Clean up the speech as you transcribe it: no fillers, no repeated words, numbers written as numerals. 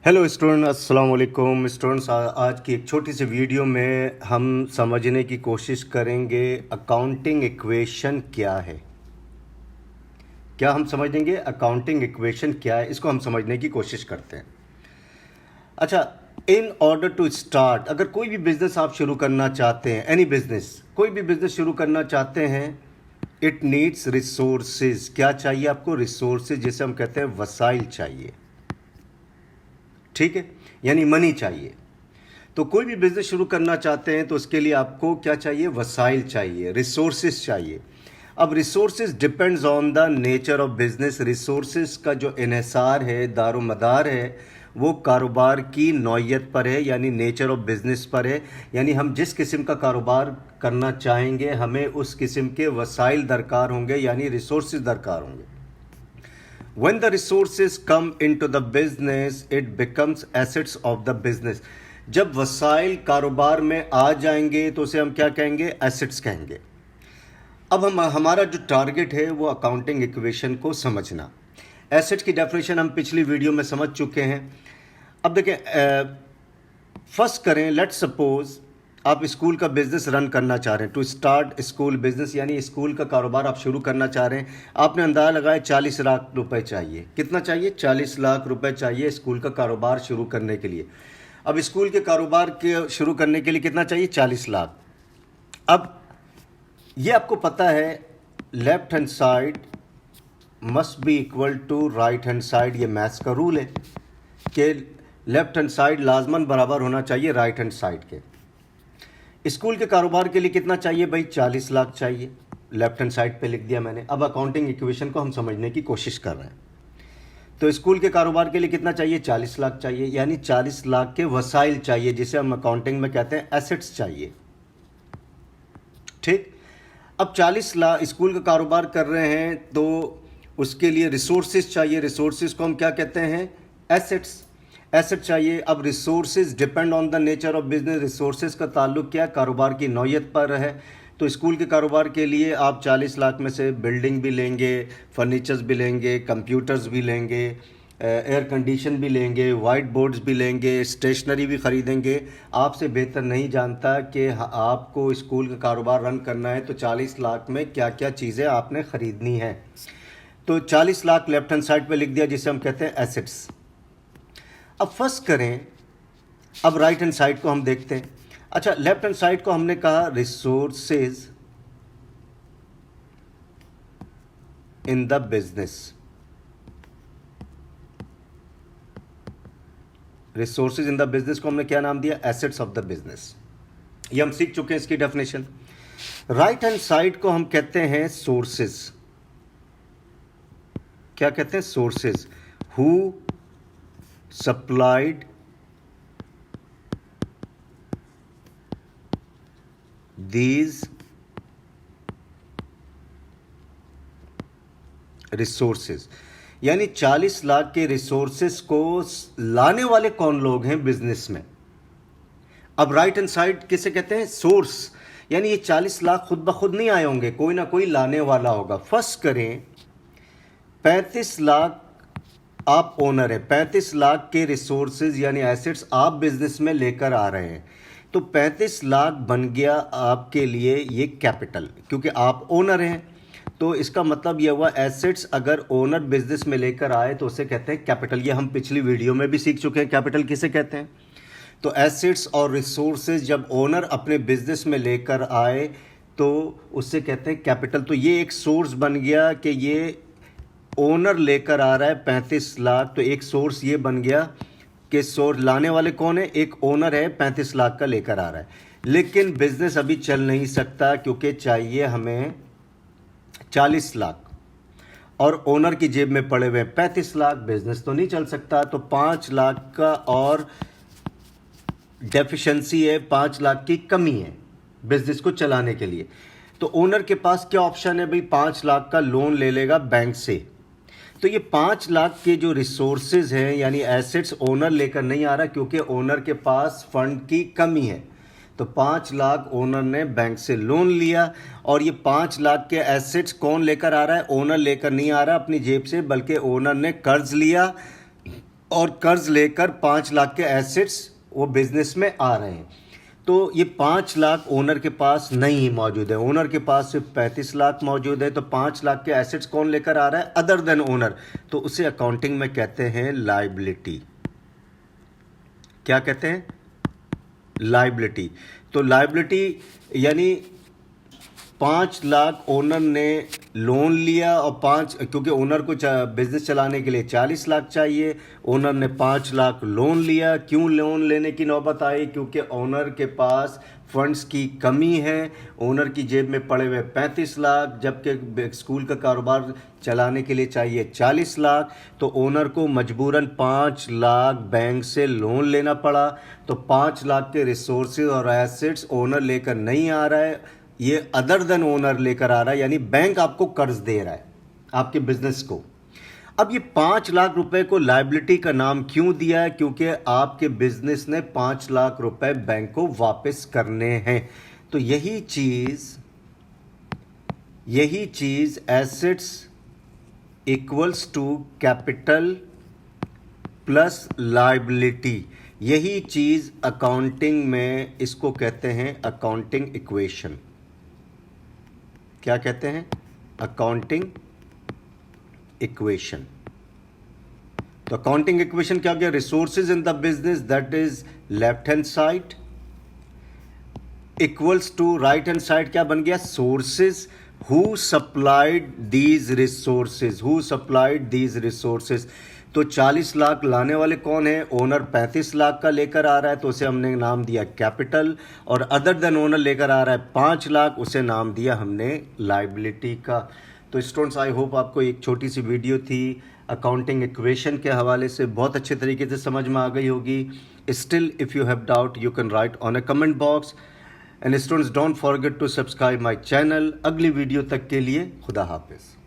Hello student, अस्सलाम वालेकुम students. आज की एक छोटी सी वीडियो में हम समझने की कोशिश करेंगे अकाउंटिंग इक्वेशन क्या है। क्या हम समझेंगे अकाउंटिंग इक्वेशन क्या है, इसको हम समझने की कोशिश करते हैं। अच्छा, इन ऑर्डर टू स्टार्ट, अगर कोई भी बिज़नेस आप शुरू करना चाहते हैं, एनी बिज़नेस, कोई भी बिज़नेस शुरू करना चाहते हैं, इट नीड्स रिसोर्सेज। क्या चाहिए आपको? रिसोर्सेज, जिसे हम कहते हैं वसाइल चाहिए। ठीक है, यानी मनी चाहिए। तो कोई भी बिजनेस शुरू करना चाहते हैं तो उसके लिए आपको क्या चाहिए? वसाइल चाहिए, रिसोर्सेज चाहिए। अब resources depends on the nature of business. Resources का जो इन्हिसार है, दारोमदार है, वो कारोबार की नौइयत पर है, यानी नेचर ऑफ बिजनेस पर है। यानी हम जिस किस्म का कारोबार करना चाहेंगे, हमें उस किस्म के वसाइल दरकार होंगे, यानी रिसोर्सेज दरकार होंगे। When the resources come into the business, it becomes assets of the business. जब वसाइल कारोबार में आ जाएंगे तो उसे हम क्या कहेंगे? एसेट्स कहेंगे। अब हमारा जो टारगेट है वो अकाउंटिंग इक्वेशन को समझना। एसेट्स की डेफिनेशन हम पिछली वीडियो में समझ चुके हैं। अब देखें, फर्स्ट करें, लेट्स सपोज आप स्कूल का बिजनेस रन करना चाह रहे हैं। टू स्टार्ट स्कूल बिजनेस, यानी स्कूल का कारोबार आप शुरू करना चाह रहे हैं। आपने अंदाजा लगाया 40 लाख रुपए चाहिए। कितना चाहिए? 40 लाख रुपए चाहिए स्कूल का कारोबार शुरू करने के लिए। अब स्कूल के कारोबार के शुरू करने के लिए कितना चाहिए? 40 लाख। अब ये आपको पता है, left hand side must be equal to right hand side. ये मैथ्स का रूल है कि लेफ्ट हैंड साइड लाजमन बराबर होना चाहिए राइट हैंड साइड के। स्कूल के कारोबार के लिए कितना चाहिए भाई? 40 लाख चाहिए। लेफ्ट हैंड साइड पे लिख दिया मैंने। अब अकाउंटिंग इक्वेशन को हम समझने की कोशिश कर रहे हैं। तो स्कूल के कारोबार के लिए कितना चाहिए? 40 लाख चाहिए, यानी 40 लाख के वसाइल चाहिए, जिसे हम अकाउंटिंग में कहते हैं एसेट्स चाहिए। ठीक। अब 40 लाख स्कूल का कारोबार कर रहे हैं तो उसके लिए रिसोर्सेज चाहिए। रिसोर्सेज को हम क्या कहते हैं? एसेट्स। एसेट चाहिए। अब resources depend on the nature of business. Resources का ताल्लुक क्या? कारोबार की नौइयत पर है। तो स्कूल के कारोबार के लिए आप 40 लाख में से बिल्डिंग भी लेंगे, फर्नीचर्स भी लेंगे, कंप्यूटर्स भी लेंगे, एयर कंडीशन भी लेंगे, वाइट बोर्ड्स भी लेंगे, स्टेशनरी भी ख़रीदेंगे। आपसे बेहतर नहीं जानता कि आपको स्कूल का कारोबार रन करना है तो 40 लाख में क्या क्या चीज़ें आपने ख़रीदनी है। तो 40 लाख लेफ्ट हैंड साइड पे लिख दिया, जिसे हम कहते हैं एसेट्स। अब फर्स्ट करें, अब राइट हैंड साइड को हम देखते हैं। अच्छा, लेफ्ट हैंड साइड को हमने कहा resources in the business. Resources in the business को हमने क्या नाम दिया? Assets of the business. ये हम सीख चुके हैं इसकी डेफिनेशन। राइट हैंड साइड को हम कहते हैं सोर्सेज। क्या कहते हैं? Sources. Who supplied these resources, यानी 40 लाख के रिसोर्सेस को लाने वाले कौन लोग हैं बिजनेस में। अब राइट हैंड साइड किसे कहते हैं? सोर्स। यानी ये 40 लाख खुद ब खुद नहीं आए होंगे, कोई ना कोई लाने वाला होगा। फर्स्ट करें, 35 लाख आप ओनर है। 35 लाख के रिसोर्सेज यानी एसेट्स आप बिजनेस में लेकर आ रहे हैं, तो 35 लाख बन गया आपके लिए ये कैपिटल, क्योंकि आप ओनर हैं। तो इसका मतलब यह हुआ, एसेट्स अगर ओनर बिजनेस में लेकर आए तो उसे कहते हैं कैपिटल। ये हम पिछली वीडियो में भी सीख चुके हैं कैपिटल किसे कहते हैं। तो एसेट्स और रिसोर्सेज जब ओनर अपने बिजनेस में लेकर आए तो उससे कहते हैं कैपिटल। तो ये एक सोर्स बन गया कि ये ओनर लेकर आ रहा है 35 लाख, तो एक सोर्स ये बन गया कि सोर्स लाने वाले कौन है? एक ओनर है, 35 लाख का लेकर आ रहा है। लेकिन बिजनेस अभी चल नहीं सकता क्योंकि चाहिए हमें 40 लाख और ओनर की जेब में पड़े हुए 35 लाख। बिजनेस तो नहीं चल सकता, तो 5 लाख का और डेफिशिएंसी है, 5 लाख की कमी है बिजनेस को चलाने के लिए। तो ओनर के पास क्या ऑप्शन है भाई? 5 लाख का लोन ले लेगा बैंक से। तो ये 5 लाख के जो रिसोर्सेज हैं यानी एसेट्स ओनर लेकर नहीं आ रहा क्योंकि ओनर के पास फंड की कमी है। तो 5 लाख ओनर ने बैंक से लोन लिया और ये 5 लाख के एसेट्स कौन लेकर आ रहा है? ओनर लेकर नहीं आ रहा अपनी जेब से, बल्कि ओनर ने कर्ज लिया और कर्ज लेकर 5 लाख के एसेट्स वो बिजनेस में आ रहे हैं। तो ये 5 लाख ओनर के पास नहीं मौजूद है, ओनर के पास सिर्फ 35 लाख मौजूद है। तो 5 लाख के एसेट्स कौन लेकर आ रहा है? Other than owner. तो उसे अकाउंटिंग में कहते हैं लायबिलिटी। क्या कहते हैं? लायबिलिटी। तो लायबिलिटी यानी 5 लाख ओनर ने लोन लिया और 5, क्योंकि ओनर को बिजनेस चलाने के लिए 40 लाख चाहिए, ओनर ने 5 लाख लोन लिया। क्यों लोन लेने की नौबत आई? क्योंकि ओनर के पास फंड्स की कमी है, ओनर की जेब में पड़े हुए 35 लाख, जबकि स्कूल का कारोबार चलाने के लिए चाहिए 40 लाख। तो ओनर को मजबूरन 5 लाख बैंक से लोन लेना पड़ा। तो 5 लाख के रिसोर्सेज और एसेट्स ओनर लेकर नहीं आ रहा है, ये अदर देन ओनर लेकर आ रहा है, यानी बैंक आपको कर्ज दे रहा है आपके बिजनेस को। अब ये 5 लाख रुपए को लायबिलिटी का नाम क्यों दिया है? क्योंकि आपके बिजनेस ने 5 लाख रुपए बैंक को वापस करने हैं। तो यही चीज assets equals to capital plus liability, यही चीज अकाउंटिंग में इसको कहते हैं अकाउंटिंग इक्वेशन। क्या कहते हैं? Accounting equation. तो अकाउंटिंग इक्वेशन क्या हो गया? Resources in the business, that is left hand side, equals to right hand side क्या बन गया? Sources. Who supplied these resources. तो 40 लाख लाने वाले कौन है? ओनर 35 लाख का लेकर आ रहा है, तो उसे हमने नाम दिया कैपिटल। और अदर देन ओनर लेकर आ रहा है 5 लाख, उसे नाम दिया हमने लायबिलिटी का। तो स्टूडेंट्स, आई होप आपको एक छोटी सी वीडियो थी अकाउंटिंग इक्वेशन के हवाले से बहुत अच्छे तरीके से समझ में आ गई होगी। Still if you have doubt you can write on a comment box. And students, don't forget to subscribe my channel. अगली वीडियो तक के लिए खुदा हाफिज़।